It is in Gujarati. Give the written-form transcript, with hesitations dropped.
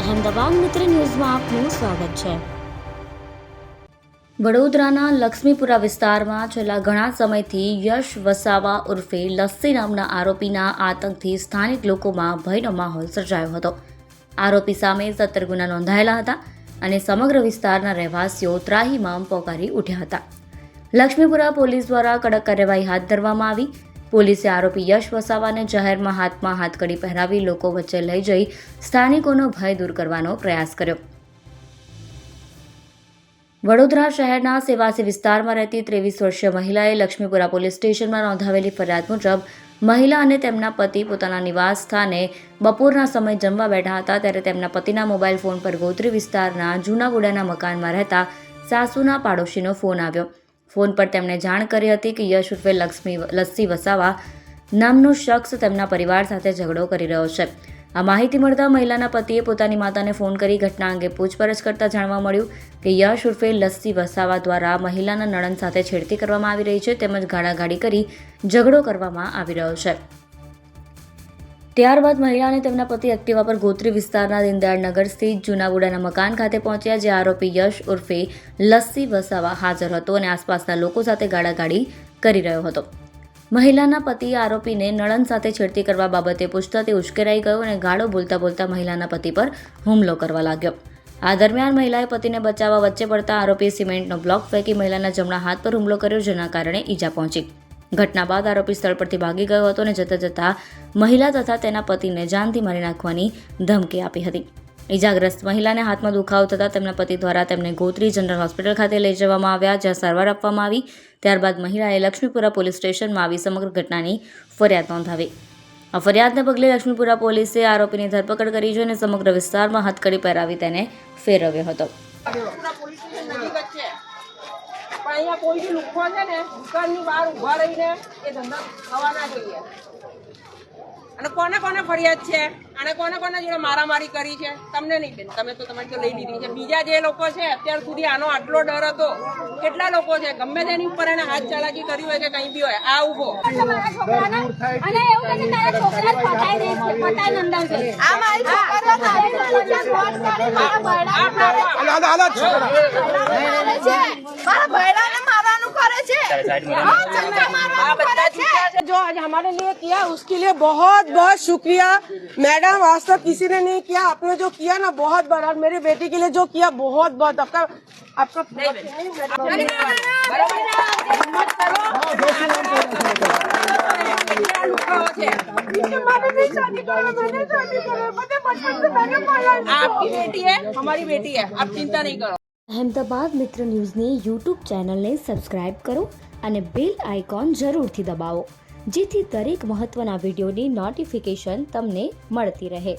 અહેમદાબાદ મિત્ર ન્યૂઝમાં આપનું સ્વાગત છે। વડોદરાના લક્ષ્મીપુરા વિસ્તારમાં છેલ્લા ઘણા સમયથી યશ વસાવા ઉર્ફે લસ્સી નામના આરોપીના આતંકથી સ્થાનિક લોકોમાં ભયનો માહોલ સર્જાયો હતો। આરોપી સામે 17 ગુના નોંધાયેલા હતા અને સમગ્ર વિસ્તારના રહેવાસીઓ ત્રાહિમામ પોકારી ઉઠ્યા હતા। લક્ષ્મીપુરા પોલીસ દ્વારા કડક કાર્યવાહી હાથ ધરવામાં આવી। પોલીસે આરોપી યશ વસાવાને જાહેરમાં હાથમાં હાથકડી પહેરાવી લોકો વચ્ચે લઈ જઈ સ્થાનિકોનો ભય દૂર કરવાનો પ્રયાસ કર્યો। વડોદરા શહેરના સેવાસી વિસ્તારમાં રહેતી 23 વર્ષીય મહિલાએ લક્ષ્મીપુરા પોલીસ સ્ટેશનમાં નોંધાવેલી ફરિયાદ મુજબ મહિલા અને તેમના પતિ પોતાના નિવાસ સ્થાને બપોરના સમયે જમવા બેઠા હતા ત્યારે તેમના પતિના મોબાઈલ ફોન પર ગોત્રી વિસ્તારના જૂનાગુડાના મકાનમાં રહેતા સાસુના પાડોશીનો ફોન આવ્યો। ફોન પર તેમણે જાણ કરી હતી કે યશ ઉર્ફે લસ્સી વસાવા નામનો શખ્સ તેમના પરિવાર સાથે ઝઘડો કરી રહ્યો છે। આ માહિતી મળતા મહિલાના પતિએ પોતાની માતાને ફોન કરી ઘટના અંગે પૂછપરછ કરતા જાણવા મળ્યું કે યશ ઉર્ફે લસ્સી વસાવા દ્વારા મહિલાના નણંદ સાથે છેડતી કરવામાં આવી રહી છે તેમજ ગાળાગાળી કરી ઝઘડો કરવામાં આવી રહ્યો છે। ત્યારબાદ મહિલા અને તેમના પતિ એક્ટિવા પર ગોત્રી વિસ્તારના દીનદયાળ નગર સ્થિત જૂનાગુડાના મકાન ખાતે પહોંચ્યા જે આરોપી યશ ઉર્ફે લસ્સી વસાવા હાજર હતો અને આસપાસના લોકો સાથે ગાળાગાળી કરી રહ્યો હતો। મહિલાના પતિએ આરોપીને નણંદ સાથે છેડતી કરવા બાબતે પૂછતા તે ઉશ્કેરાઈ ગયો અને ગાળો બોલતા મહિલાના પતિ પર હુમલો કરવા લાગ્યો। આ દરમિયાન મહિલાએ પતિને બચાવવા વચ્ચે પડતા આરોપીએ સિમેન્ટનો બ્લોક ફેંકી મહિલાના જમણા હાથ પર હુમલો કર્યો જેના કારણે ઈજા પહોંચી। ઘટના બાદ આરોપી સ્થળ પરથી ભાગી ગયો હતો અને જતા મહિલા તથા તેના પતિને જાનથી મારી નાખવાની ધમકી આપી હતી। ઈજાગ્રસ્ત મહિલાને હાથમાં દુખાવો થતાં તેમના પતિ દ્વારા તેમને ગોત્રી જનરલ હોસ્પિટલ ખાતે લઈ જવામાં આવ્યા જ્યાં સારવાર આપવામાં આવી। ત્યારબાદ મહિલાએ લક્ષ્મીપુરા પોલીસ સ્ટેશનમાં આવી સમગ્ર ઘટનાની ફરિયાદ નોંધાવી। આ ફરિયાદને પગલે લક્ષ્મીપુરા પોલીસે આરોપીની ધરપકડ કરી છે અને સમગ્ર વિસ્તારમાં હથકડી પહેરાવી તેને ફેરવ્યો હતો। અહીંયા કોઈ બી લુખ્ખો છે ને દુકાનની બહાર ઊભા રહીને એ ધંધા થવા ના જોઈએ। અને કોને કોને ફરિયાદ છે અને કોને જોડે મારામારી કરી છે તમને નહીં બેન, તમે તો તમારી તો લઈ લીધી છે। બીજા જે લોકો છે અત્યાર સુધી આનો આટલો ડર હતો, કેટલા લોકો છે ગમે તેની ઉપર એને હાથ ચાલાકી કરી હોય કે કંઈ બી હોય આ ઉભો जो आज हमारे लिए किया उसके लिए बहुत बहुत शुक्रिया मैडम। आज तक किसी ने नहीं किया, आपने जो किया ना बहुत बड़ा, और मेरी बेटी के लिए जो किया बहुत बहुत आपका आपकी बेटी है, हमारी बेटी है, आप चिंता नहीं करो। અહેમદાબાદ મિત્ર ન્યૂઝની યુટ્યુબ ચેનલને સબસ્ક્રાઇબ કરો અને બેલ આઇકોન જરૂરથી દબાવો જેથી દરેક મહત્વના વિડીયોની નોટિફિકેશન તમને મળતી રહે।